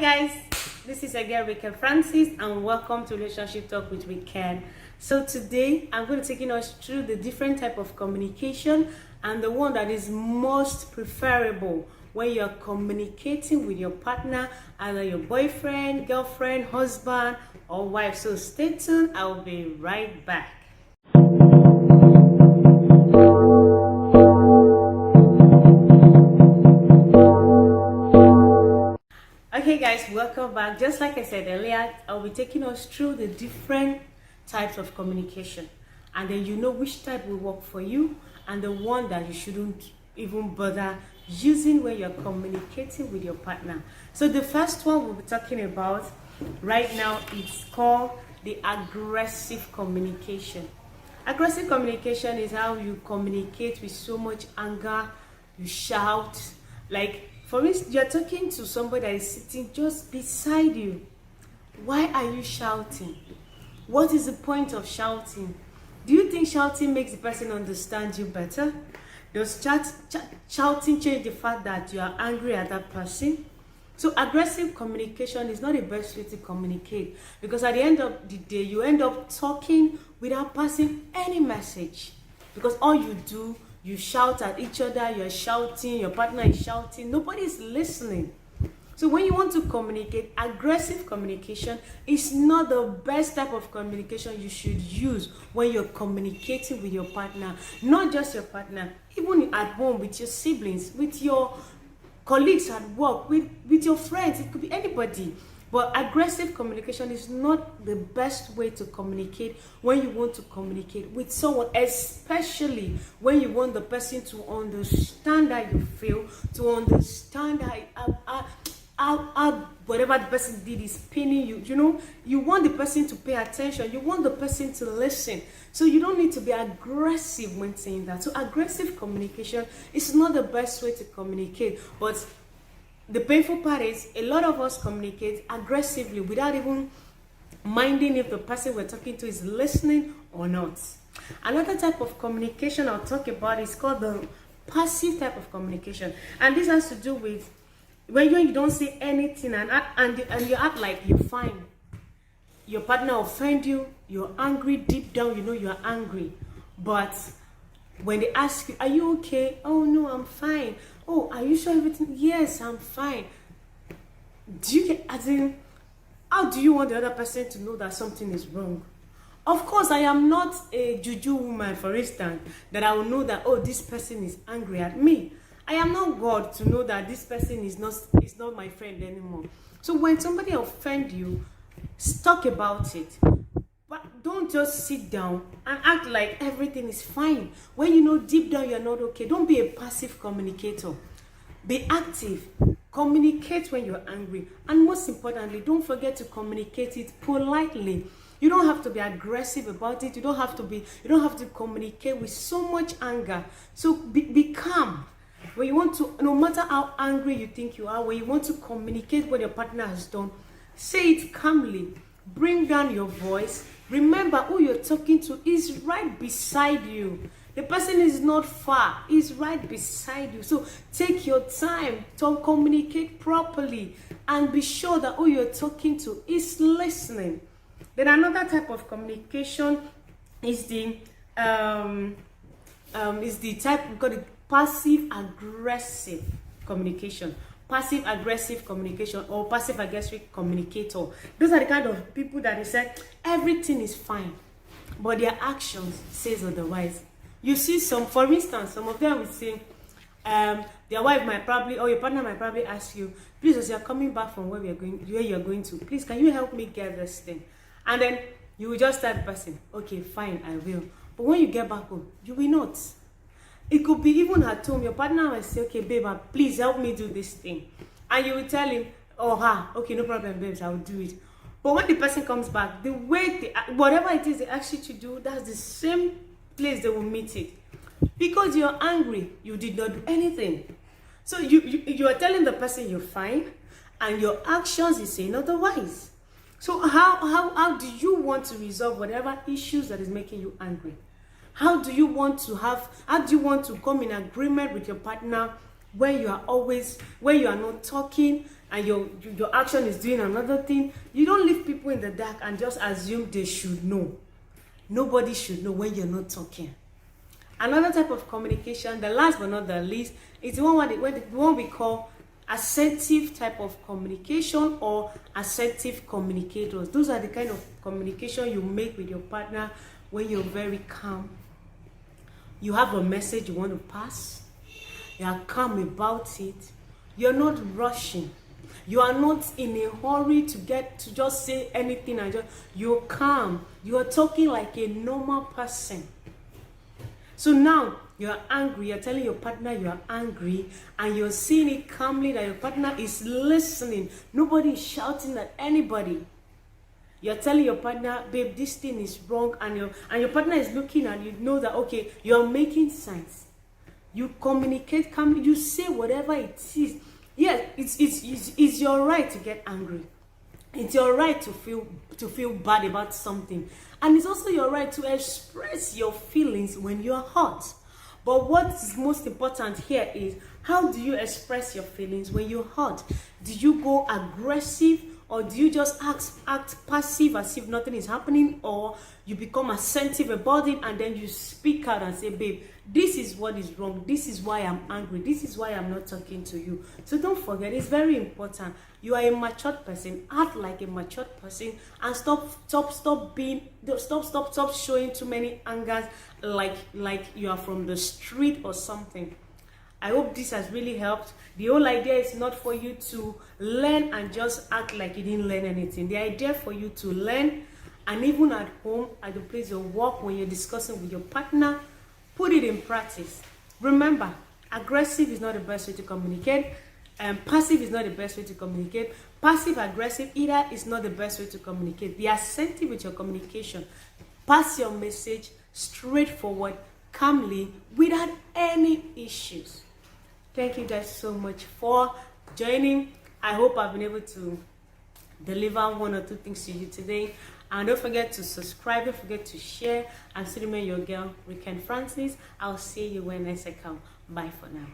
guys, this is again Ricky Francis and welcome to Relationship Talk with Ricky. So today I'm going to take us through the different type of communication and the one that is most preferable when you're communicating with your partner, either your boyfriend, girlfriend, husband or wife. So stay tuned, I'll be right back. Okay guys, welcome back. Just like I said earlier, I'll be taking us through the different types of communication, and then you know which type will work for you and the one that you shouldn't even bother using when you're communicating with your partner. So the first one we'll be talking about right now is called the aggressive communication. Aggressive communication is how you communicate with so much anger, you shout. Like, for instance, you're talking to somebody that is sitting just beside you. Why are you shouting? What is the point of shouting? Do you think shouting makes the person understand you better? Does shouting change the fact that you are angry at that person? So aggressive communication is not the best way to communicate, because at the end of the day, you end up talking without passing any message. Because all you do, you shout at each other, you're shouting, your partner is shouting, nobody is listening. So when you want to communicate, aggressive communication is not the best type of communication you should use when you're communicating with your partner. Not just your partner, even at home, with your siblings, with your colleagues at work, with your friends, it could be anybody. But aggressive communication is not the best way to communicate when you want to communicate with someone, especially when you want the person to understand how you feel, to understand how whatever the person did is paining you. You know, you want the person to pay attention, you want the person to listen. So you don't need to be aggressive when saying that. So aggressive communication is not the best way to communicate. But the painful part is a lot of us communicate aggressively without even minding if the person we're talking to is listening or not. Another type of communication I'll talk about is called the passive type of communication. And this has to do with when you don't say anything and you act like you're fine. Your partner offend you, you're angry, deep down you know you're angry. But when they ask you, are you okay? Oh no, I'm fine. Oh, are you sure everything? Yes, I'm fine. Do you get, as in, how do you want the other person to know that something is wrong? Of course, I am not a juju woman, for instance, that I will know that, oh, this person is angry at me. I am not God to know that this person is not my friend anymore. So when somebody offends you, talk about it. But don't just sit down and act like everything is fine when you know deep down you're not okay. Don't be a passive communicator. Be active. Communicate when you're angry. And most importantly, don't forget to communicate it politely. You don't have to be aggressive about it. You don't have to communicate with so much anger. So be calm. When you want to, no matter how angry you think you are, when you want to communicate what your partner has done, say it calmly. Bring down your voice. Remember, who you're talking to is right beside you. The person is not far, he's right beside you. So take your time to communicate properly and be sure that who you're talking to is listening. Then another type of communication is the type we call the passive aggressive communication. Passive aggressive communication or passive aggressive communicator. Those are the kind of people that they say everything is fine, but their actions says otherwise. You see some, for instance, some of them will say, their wife might probably, or your partner might probably ask you, please, as you're coming back from where you're going to, please, can you help me get this thing? And then you will just tell the person, okay, fine, I will. But when you get back home, you will not. It could be even at home, your partner might say, okay, babe, please help me do this thing. And you will tell him, oh, okay, no problem, babes, I will do it. But when the person comes back, the way, whatever it is they ask you to do, that's the same place they will meet it. Because you're angry, you did not do anything. So you are telling the person you're fine, and your actions is saying otherwise. So how do you want to resolve whatever issues that is making you angry? How do you want to come in agreement with your partner when you are not talking and your action is doing another thing. You don't leave people in the dark and just assume they should know. Nobody should know when you're not talking. Another type of communication, the last but not the least, is the one we call assertive type of communication or assertive communicators. Those are the kind of communication you make with your partner when you're very calm. You have a message you want to pass. You are calm about it. You're not rushing. You are not in a hurry to just say anything and you're calm. You are talking like a normal person. So now you're angry, you're telling your partner you are angry, and you're seeing it calmly that your partner is listening. Nobody is shouting at anybody. You're telling your partner, babe, this thing is wrong, and your partner is looking and you know that, okay, you're making sense. You communicate calmly, you say whatever it is. Yes, it's your right to get angry. It's your right to feel bad about something. And it's also your right to express your feelings when you're hurt. But what is most important here is, how do you express your feelings when you're hurt? Do you go aggressive, or do you just act passive as if nothing is happening, or you become assertive about it and then you speak out and say, babe, this is what is wrong, this is why I'm angry, this is why I'm not talking to you. So don't forget, it's very important. You are a matured person. Act like a matured person and stop showing too many angers like you are from the street or something. I hope this has really helped. The whole idea is not for you to learn and just act like you didn't learn anything. The idea for you to learn, and even at home, at the place of work, when you're discussing with your partner, put it in practice. Remember, aggressive is not the best way to communicate. Passive is not the best way to communicate. Passive aggressive either is not the best way to communicate. Be assertive with your communication. Pass your message straightforward, calmly, without any issues. Thank you guys so much for joining. I hope I've been able to deliver one or two things to you today. And don't forget to subscribe, don't forget to share, and still remain your girl, Weekend Francis. I'll see you when next I come. Bye for now.